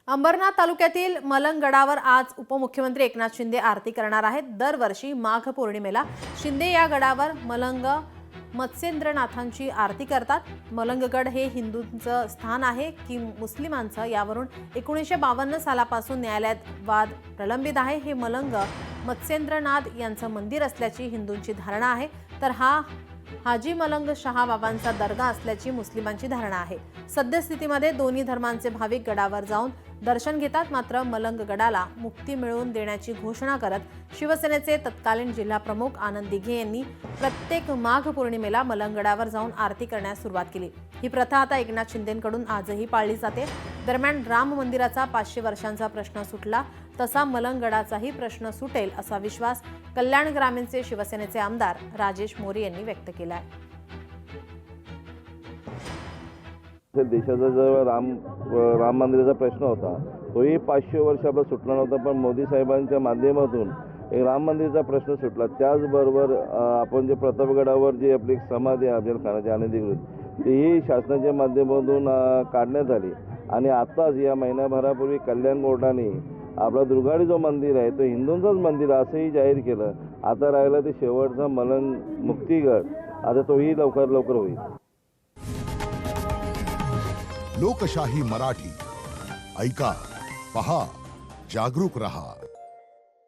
अंबरनाथ तालुक्यातील मलंगगडावर आज उपमुख्यमंत्री एकनाथ शिंदे आरती करणार आहेत। दरवर्षी माघ पौर्णिमेला शिंदे या गडावर मलंग मत्स्येंद्रनाथांची आरती करतात। मलंगगड हे हिंदूंचं स्थान आहे की मुस्लिमांचं, यावरून 1952 सालापासून न्यायालयात वाद प्रलंबित आहे। हे मलंग मत्स्येंद्रनाथ यांचं मंदिर असल्याची हिंदूंची धारणा आहे, तर हा हाजी मलंग शहा बाबांचा दर्गा असल्याची मुस्लिमांची धारणा आहे। सद्यस्थितीमध्ये दोन्ही धर्मांचे भाविक गडावर जाऊन दर्शन घेतात। मात्र मलंग गडाला मुक्ती मिळवून देण्याची घोषणा करत शिवसेनेचे तत्कालीन जिल्हा प्रमुख आनंद दिघे यांनी प्रत्येक माघ पौर्णिमेला मलंगगडावर जाऊन आरती करण्यास सुरुवात केली। ही प्रथा आता एकनाथ शिंदेंकडून आजही पाळली जाते। दरम्यान राम मंदिराचा 500 वर्षांचा प्रश्न सुटला तसा मलंगगडाचाही प्रश्न सुटेल असा विश्वास कल्याण ग्रामीणचे शिवसेनेचे आमदार राजेश मोरे यांनी व्यक्त केला आहे। देशाचा जो राम मंदिराचा प्रश्न होता तोही 500 वर्ष आपला सुटला नव्हता, पण मोदी साहेबांच्या माध्यमातून एक राम मंदिराचा प्रश्न सुटला। त्याचबरोबर आपण जे प्रतापगडावर जी आपली समाधी आहे अफजल खानाची अनधिकृत, तीही शासनाच्या माध्यमातून काढण्यात आली। आणि आताच या महिनाभरापूर्वी कल्याण कोर्टाने आपला दुर्गाडी जो मंदिर आहे तो हिंदूंचंच मंदिर असंही जाहीर केलं। आता राहिलं ते शेवटचा मलंग मुक्तिगड, आता तोही लवकर होईल। लोकशाही मराठी ऐका, पहा, जागरूक रहा।